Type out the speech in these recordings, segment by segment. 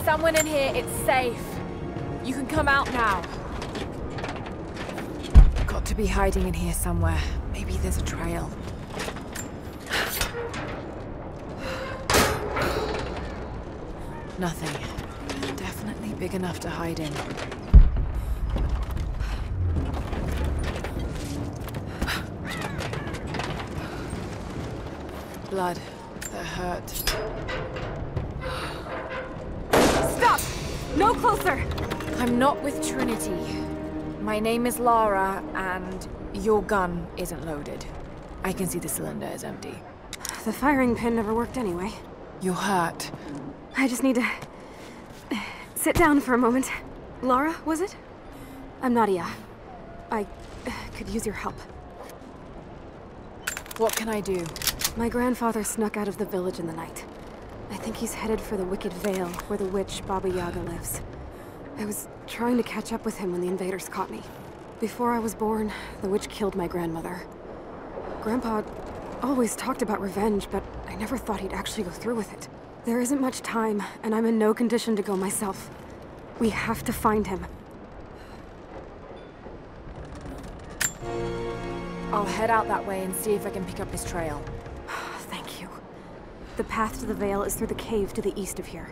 someone in here, it's safe. You can come out now. Got to be hiding in here somewhere. Maybe there's a trail. Nothing. Definitely big enough to hide in. Blood. That hurt. Stop! No closer! I'm not with Trinity. My name is Lara, and your gun isn't loaded. I can see the cylinder is empty. The firing pin never worked anyway. You're hurt. I just need to... sit down for a moment. Lara, was it? I'm Nadia. I could use your help. What can I do? My grandfather snuck out of the village in the night. I think he's headed for the wicked Vale, where the witch Baba Yaga lives. I was trying to catch up with him when the invaders caught me. Before I was born, the witch killed my grandmother. Grandpa always talked about revenge, but I never thought he'd actually go through with it. There isn't much time, and I'm in no condition to go myself. We have to find him. I'll head out that way and see if I can pick up his trail. Thank you. The path to the Vale is through the cave to the east of here.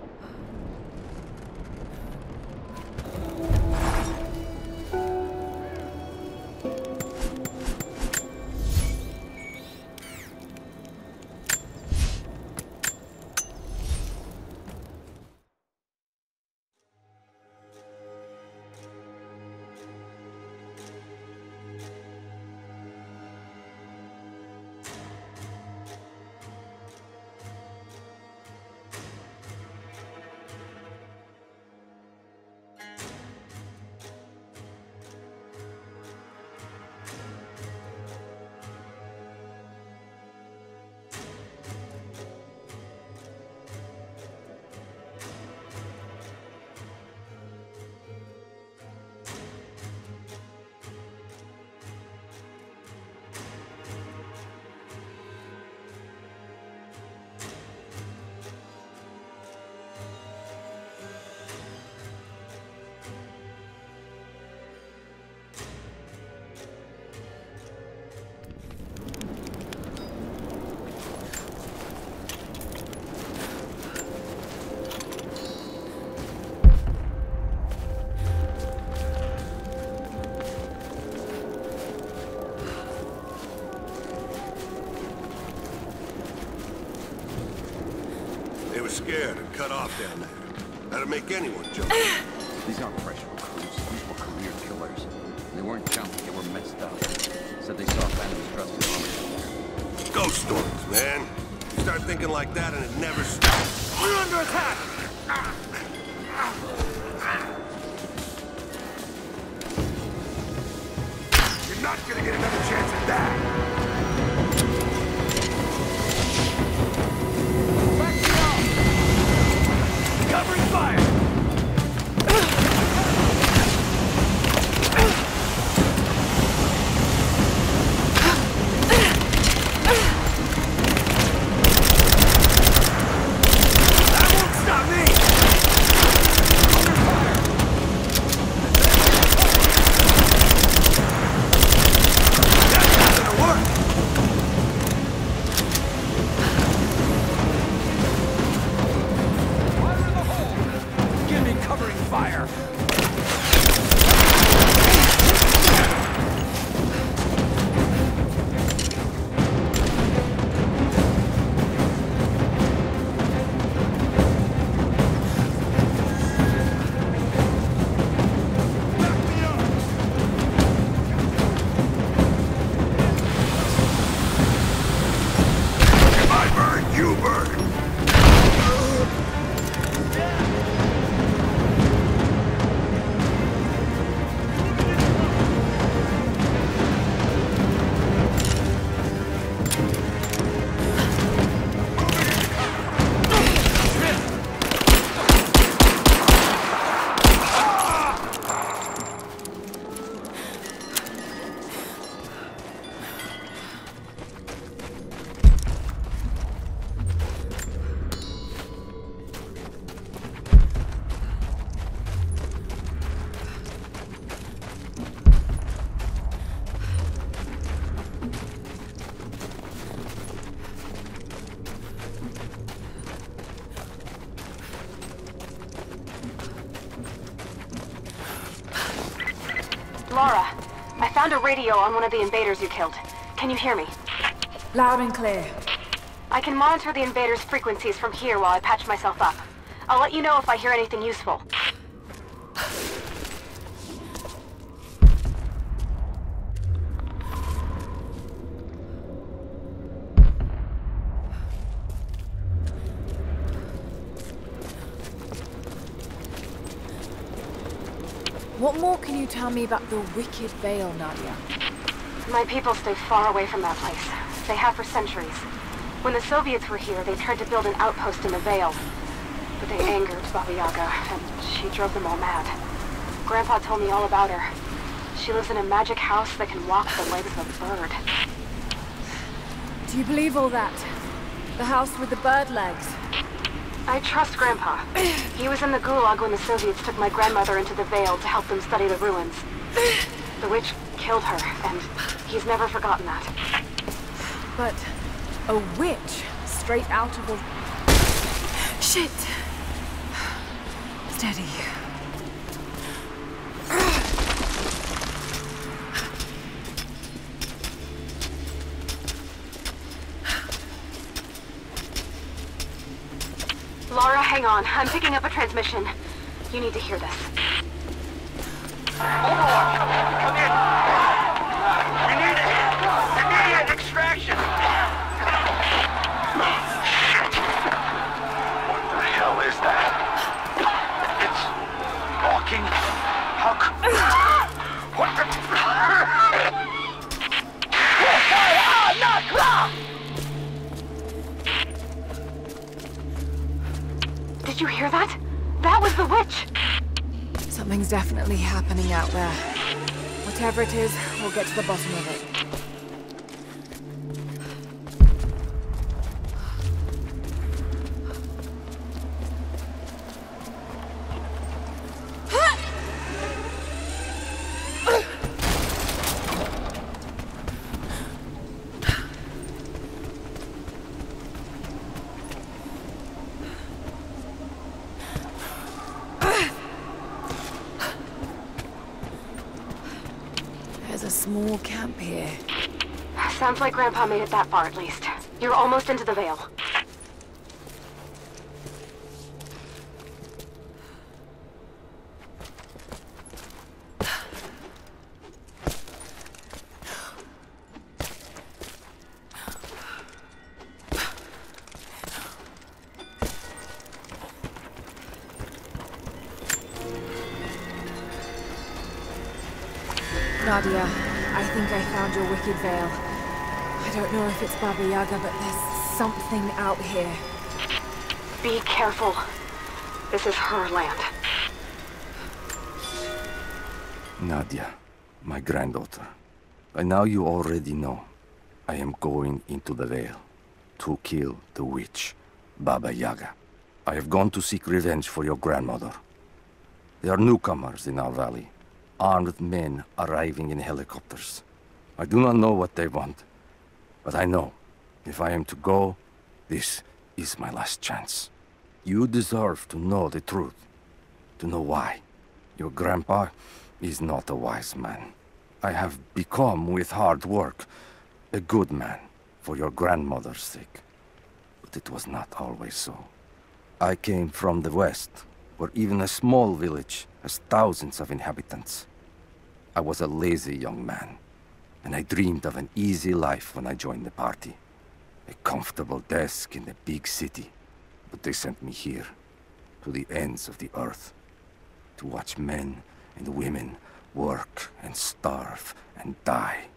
Scared and cut off down there. That'd make anyone jump. These aren't fresh recruits. These were career killers. And they weren't jumping, they were messed up. Said they saw Phantom's trusted armor. Ghost stories, man. You start thinking like that and it never stops. We're under attack! You're not gonna get another chance at that! Covering fire! That won't stop me! Under fire! That's not gonna work! Covering fire! If I burn, you burn! Lara, I found a radio on one of the invaders you killed. Can you hear me? Loud and clear. I can monitor the invaders' frequencies from here while I patch myself up. I'll let you know if I hear anything useful. What more can you tell me about the wicked VALE, Nadia? My people stay far away from that place. They have for centuries. When the Soviets were here, they tried to build an outpost in the VALE. But they angered Baba Yaga, and she drove them all mad. Grandpa told me all about her. She lives in a magic house that can walk the legs of a bird. Do you believe all that? The house with the bird legs? I trust Grandpa. He was in the Gulag when the Soviets took my grandmother into the VALE to help them study the ruins. The witch killed her, and he's never forgotten that. But a witch straight out of a... Shit! Steady. Lara, hang on. I'm picking up a transmission. You need to hear this. Overwatch, come in. We need immediate extraction. What the hell is that? It's walking. How what the... Did you hear that? That was the witch! Something's definitely happening out there. Whatever it is, we'll get to the bottom of it. There's a small camp here. Sounds like Grandpa made it that far, at least. You're almost into the VALE. Nadia, I think I found your wicked VALE. I don't know if it's Baba Yaga, but there's something out here. Be careful. This is her land. Nadia, my granddaughter. By now you already know. I am going into the VALE to kill the witch, Baba Yaga. I have gone to seek revenge for your grandmother. There are newcomers in our valley. Armed men arriving in helicopters. I do not know what they want, but I know if I am to go, this is my last chance. You deserve to know the truth, to know why. Your grandpa is not a wise man. I have become, with hard work, a good man for your grandmother's sake. But it was not always so. I came from the west, where even a small village has thousands of inhabitants. I was a lazy young man, and I dreamed of an easy life when I joined the party. A comfortable desk in the big city. But they sent me here, to the ends of the earth, to watch men and women work and starve and die,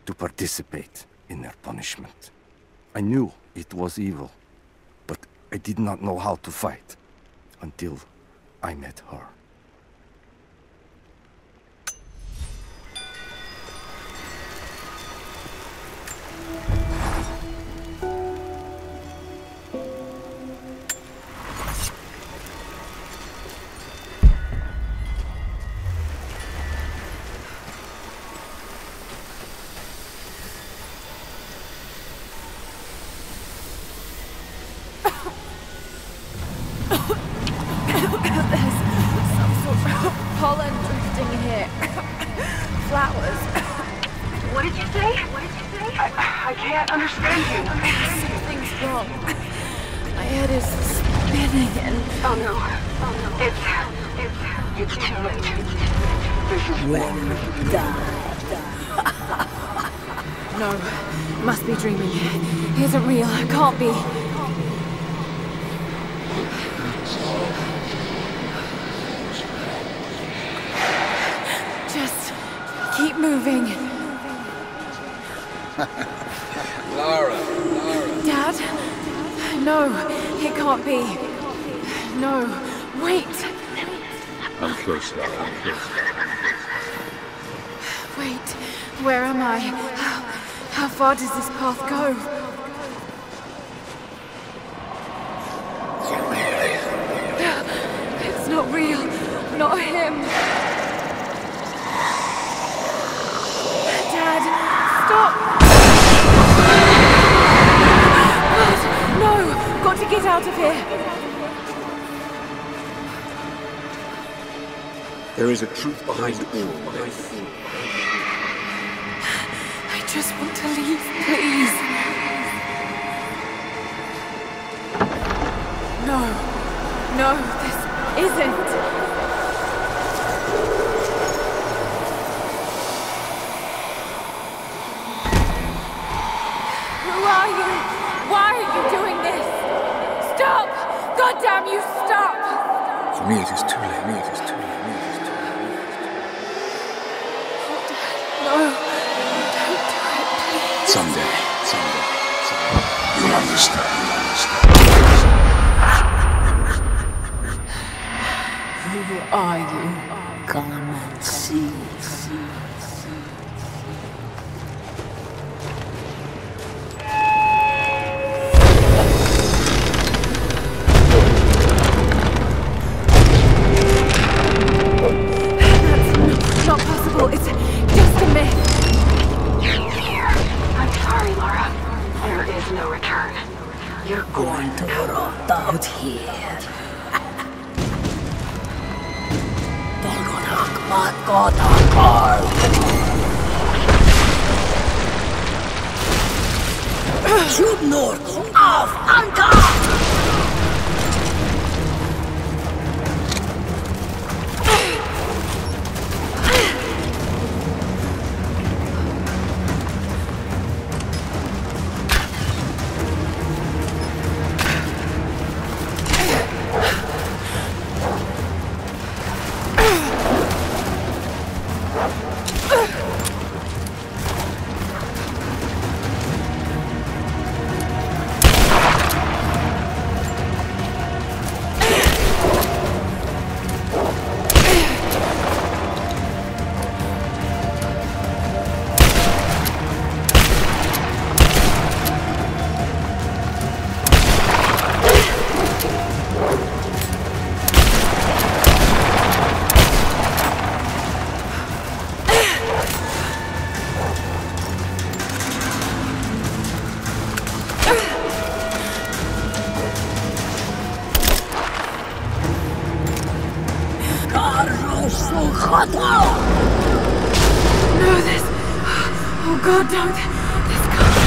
to participate in their punishment. I knew it was evil, but I did not know how to fight until I met her. powers. What did you say? I can't understand you. Something's wrong. My head is spinning and... Oh no. It's too late. This is When die. No, must be dreaming. He isn't real. Can't be. Just keep moving. Lara. Dad? No, it can't be. No, wait. I'm close, Lara. I'm close. Wait, where am I? How far does this path go? It's not real. Not him. Dad, stop! God, no! Got to get out of here. There is a truth behind all this. I just want to leave, please. No, this isn't. Who are you? Why are you doing this? Stop! God damn you, stop! For me, it is too late. No, don't do it, please. Someday. You'll understand. Who are you? Come and see. That's not possible. It's just a myth. I'm sorry, Laura. There is no return. You're going to rot out here. Shoot north of Anka! No, this... Oh God, don't... This can't...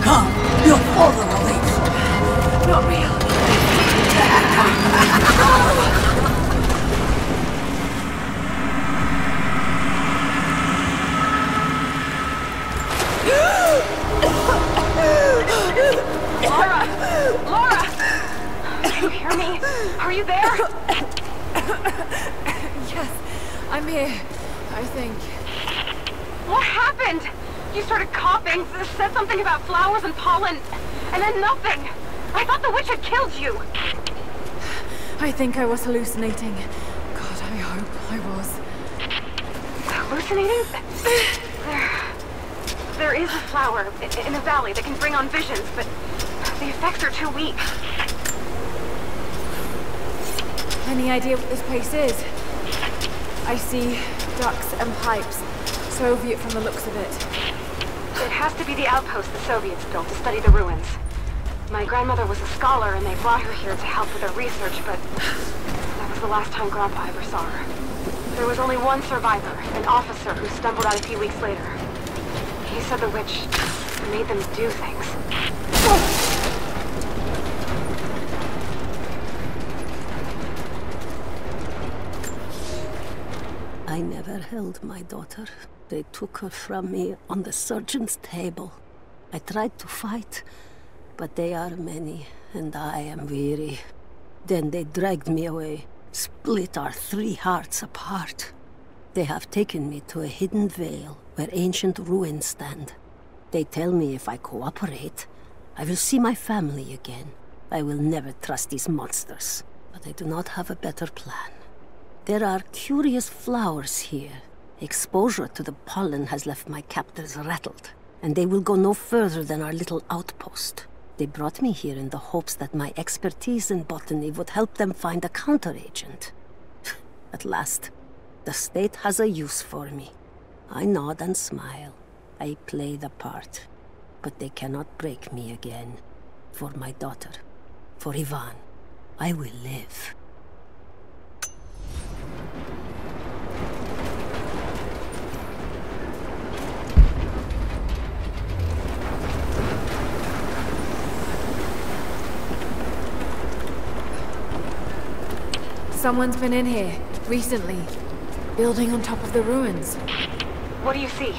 Come, your father awaits. Not real. Laura! Can you hear me? Are you there? Yes, I'm here, I think. What happened? You started coughing, said something about flowers and pollen, and then nothing. I thought the witch had killed you. I think I was hallucinating. God, I hope I was. Hallucinating? There is a flower in the valley that can bring on visions, but the effects are too weak. Any idea what this place is? I see ducts and pipes. Soviet from the looks of it. It has to be the outpost the Soviets built to study the ruins. My grandmother was a scholar and they brought her here to help with her research, but that was the last time Grandpa ever saw her. There was only one survivor, an officer who stumbled out a few weeks later. He said the witch made them do things. I never held my daughter. They took her from me on the surgeon's table. I tried to fight, but they are many, and I am weary. Then they dragged me away, split our 3 hearts apart. They have taken me to a hidden vale where ancient ruins stand. They tell me if I cooperate, I will see my family again. I will never trust these monsters, but I do not have a better plan. There are curious flowers here. Exposure to the pollen has left my captors rattled, and they will go no further than our little outpost. They brought me here in the hopes that my expertise in botany would help them find a counteragent. At last, the state has a use for me. I nod and smile. I play the part. But they cannot break me again. For my daughter, for Ivan, I will live. Someone's been in here, recently. Building on top of the ruins. What do you see?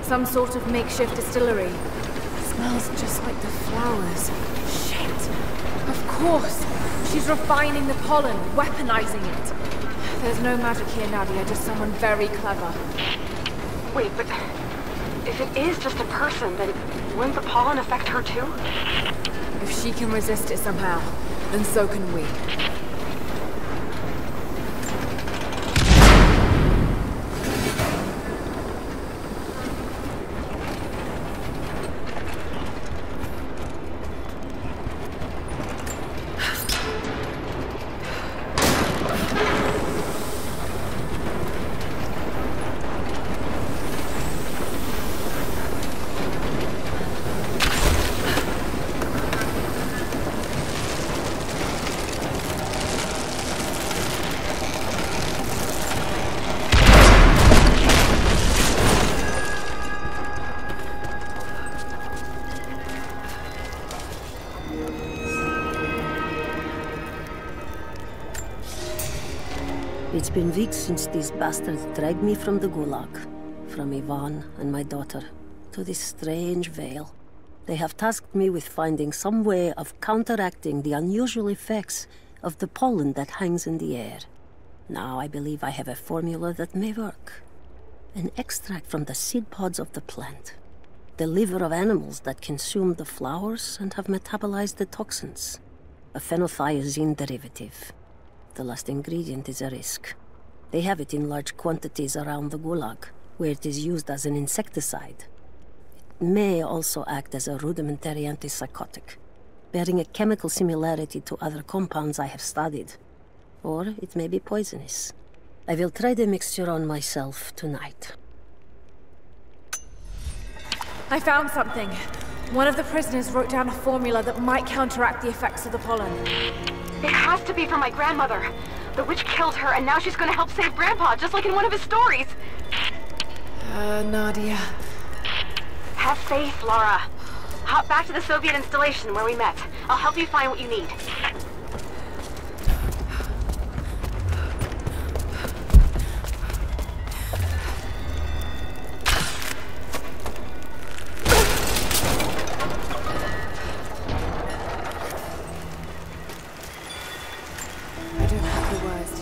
Some sort of makeshift distillery. Smells just like the flowers. Shit! Of course! She's refining the pollen, weaponizing it. There's no magic here, Nadia, just someone very clever. Wait, but if it is just a person, then wouldn't the pollen affect her too? If she can resist it somehow, then so can we. It's been weeks since these bastards dragged me from the Gulag, from Ivan and my daughter, to this strange vale. They have tasked me with finding some way of counteracting the unusual effects of the pollen that hangs in the air. Now I believe I have a formula that may work. An extract from the seed pods of the plant. The liver of animals that consume the flowers and have metabolized the toxins. A phenothiazine derivative. The last ingredient is a risk. They have it in large quantities around the Gulag, where it is used as an insecticide. It may also act as a rudimentary antipsychotic, bearing a chemical similarity to other compounds I have studied. Or it may be poisonous. I will try the mixture on myself tonight. I found something. One of the prisoners wrote down a formula that might counteract the effects of the pollen. It has to be from my grandmother. The witch killed her, and now she's gonna help save Grandpa, just like in one of his stories. Nadia. Have faith, Laura. Hop back to the Soviet installation where we met. I'll help you find what you need.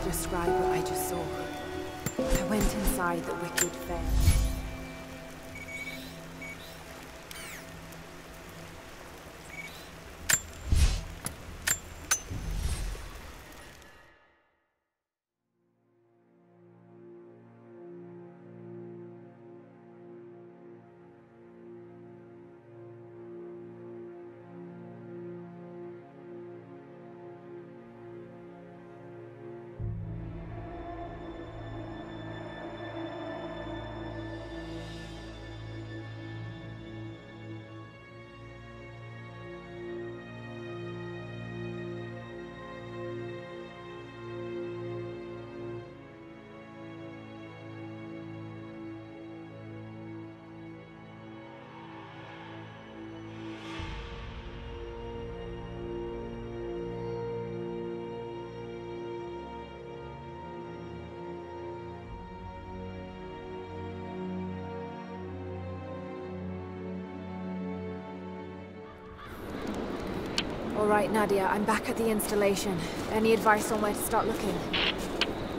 Describe what I just saw. I went inside the wicked vale. All right, Nadia, I'm back at the installation. Any advice on where to start looking?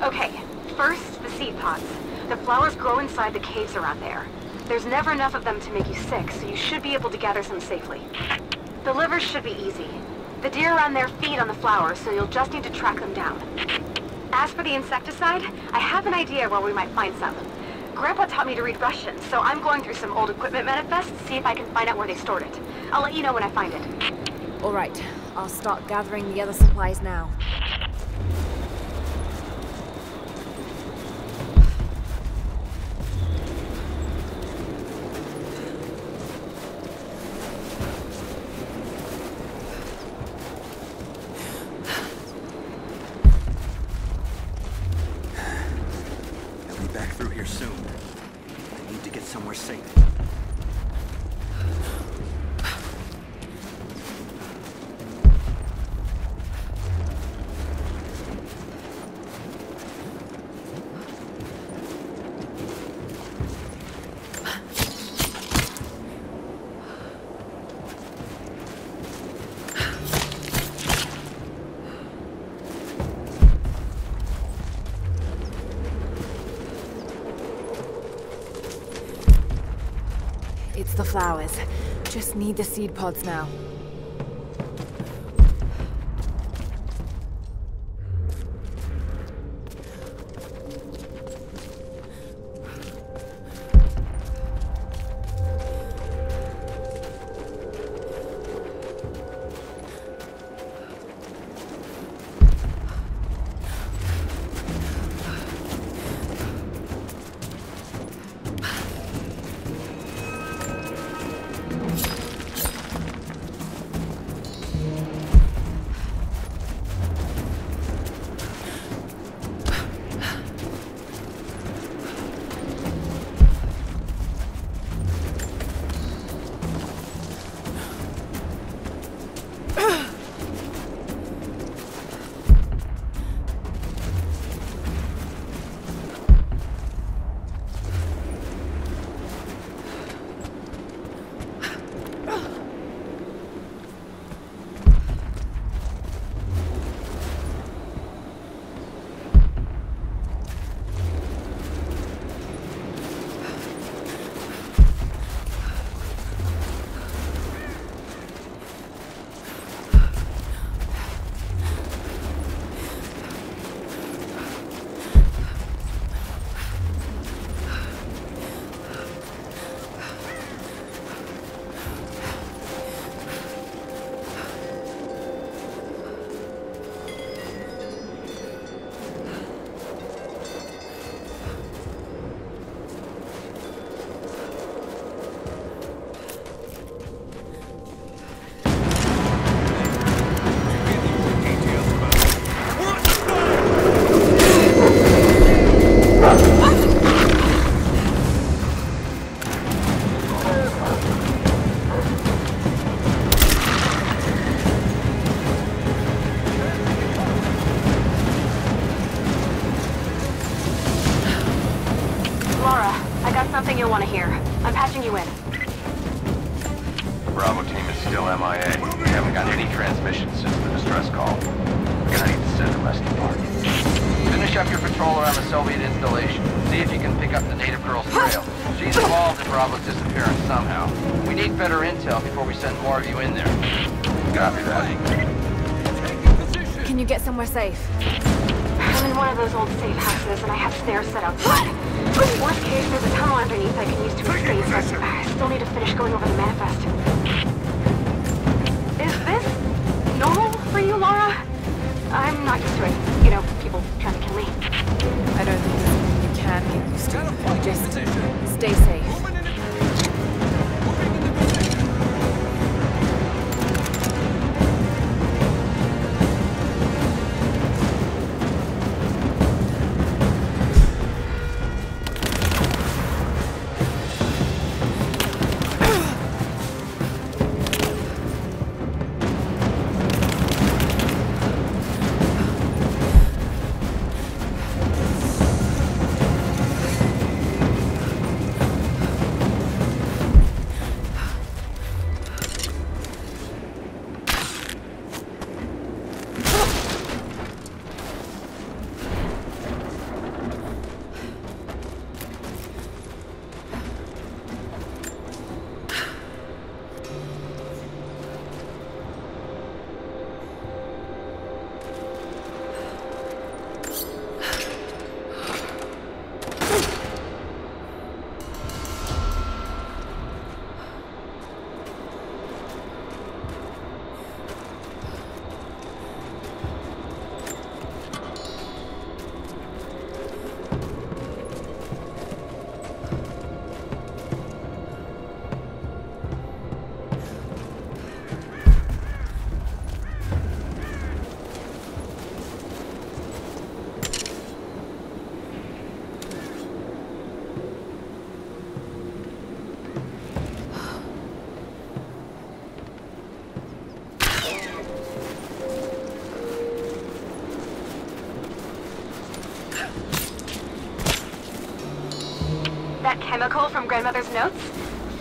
Okay, first, the seed pods. The flowers grow inside the caves around there. There's never enough of them to make you sick, so you should be able to gather some safely. The livers should be easy. The deer around there feed on the flowers, so you'll just need to track them down. As for the insecticide, I have an idea where we might find some. Grandpa taught me to read Russian, so I'm going through some old equipment manifests to see if I can find out where they stored it. I'll let you know when I find it. All right, I'll start gathering the other supplies now. They'll be back through here soon. I need to get somewhere safe. It's the flowers. Just need the seed pods now. Something you'll want to hear. I'm patching you in. Bravo team is still MIA. We haven't got any transmissions since the distress call. We're gonna need to send a rescue party. Finish up your patrol around the Soviet installation. See if you can pick up the native girl's trail. She's involved in Bravo's disappearance somehow. We need better intel before we send more of you in there. Copy that. Can you get somewhere safe? I'm in one of those old safe houses, and I have stairs set outside. Worst case, there's a tunnel underneath I can use to escape, but I still need to finish going over the manifest. Is this normal for you, Laura? I'm not used to it. You know, people trying to kill me. I don't think there's anything you can get used to. Just stay safe. That chemical from Grandmother's notes?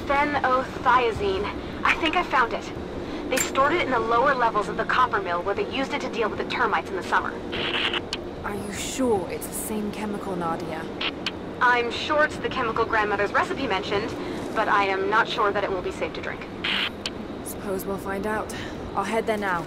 Phenothiazine. I think I found it. They stored it in the lower levels of the copper mill where they used it to deal with the termites in the summer. Are you sure it's the same chemical, Nadia? I'm sure it's the chemical Grandmother's recipe mentioned, but I am not sure that it will be safe to drink. Suppose we'll find out. I'll head there now.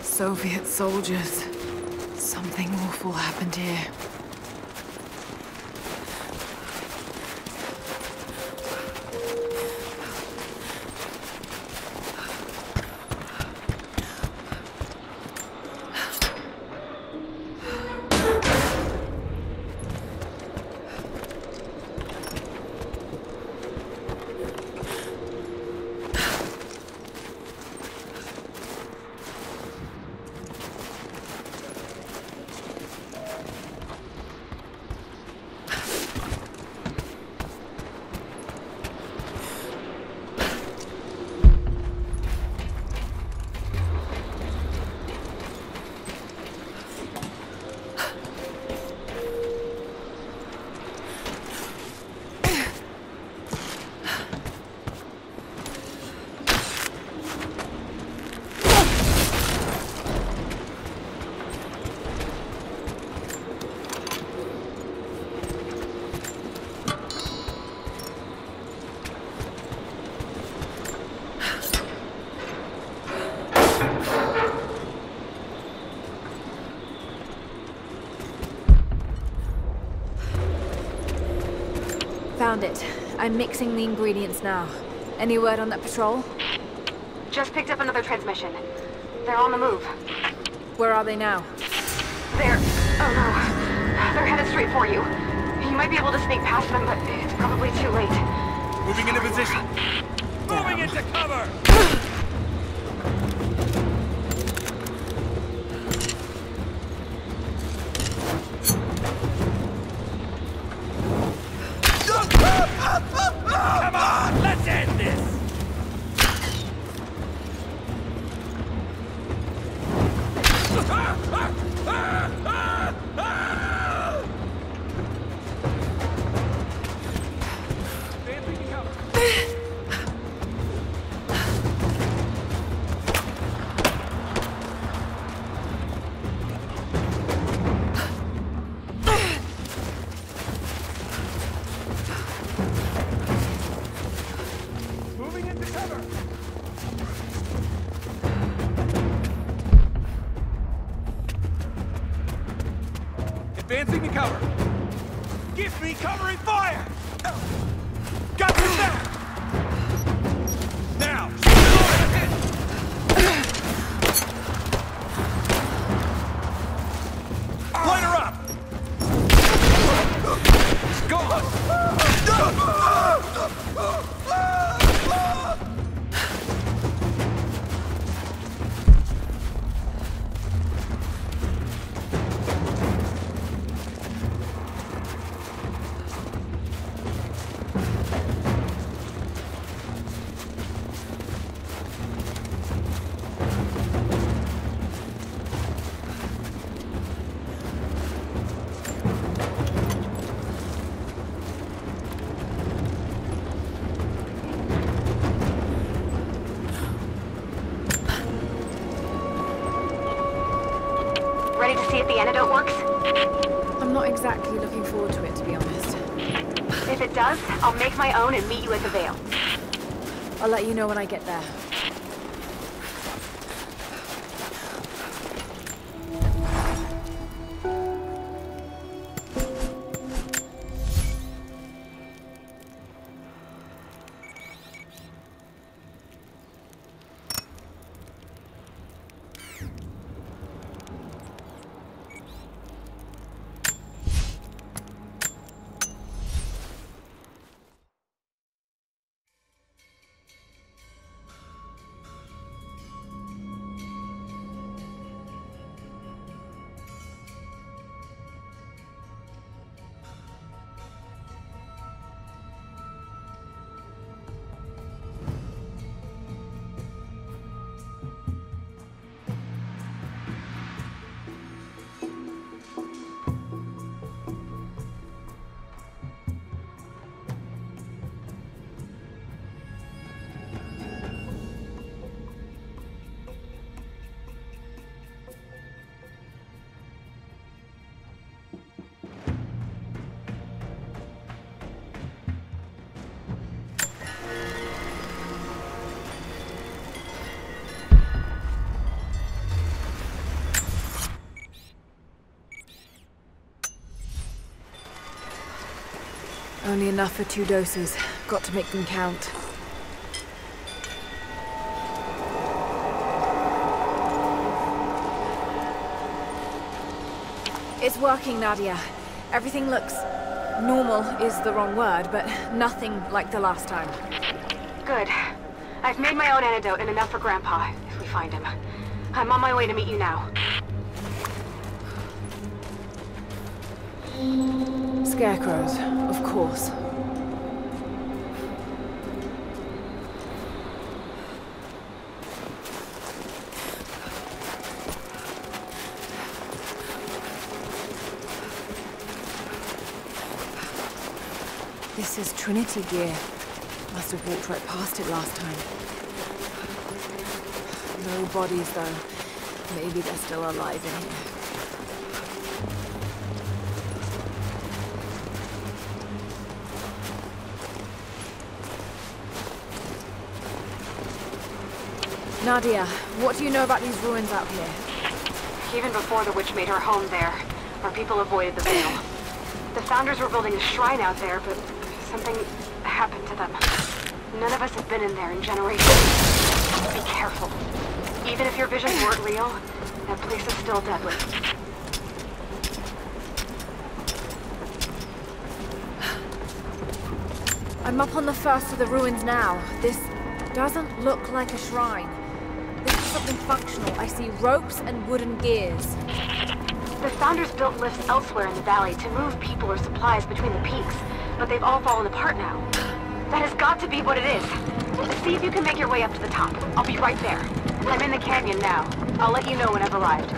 Soviet soldiers. Something awful happened here. Found it. I'm mixing the ingredients now. Any word on that patrol? Just picked up another transmission. They're on the move. Where are they now? They're... oh no. They're headed straight for you. You might be able to sneak past them, but it's probably too late. Moving into position. Moving into cover! Come on, let's end this! Advancing to cover. Give me covering fire! Got your back! Now! Light her up! Go on! antidote works? I'm not exactly looking forward to it, to be honest. If it does, I'll make my own and meet you at the Vale. I'll let you know when I get there. Only enough for 2 doses. Got to make them count. It's working, Nadia. Everything looks... normal is the wrong word, but nothing like the last time. Good. I've made my own antidote and enough for Grandpa, if we find him. I'm on my way to meet you now. Scarecrows, of course. This is Trinity gear. Must have walked right past it last time. No bodies, though. Maybe they're still alive in here. Nadia, what do you know about these ruins out here? Even before the witch made her home there, our people avoided the Vale. The Founders were building a shrine out there, but something happened to them. None of us have been in there in generations. Be careful. Even if your visions weren't real, that place is still deadly. I'm up on the first of the ruins now. This doesn't look like a shrine. This is something functional. I see ropes and wooden gears. The Founders built lifts elsewhere in the valley to move people or supplies between the peaks, but they've all fallen apart now. That has got to be what it is. See if you can make your way up to the top. I'll be right there. I'm in the canyon now. I'll let you know when I've arrived.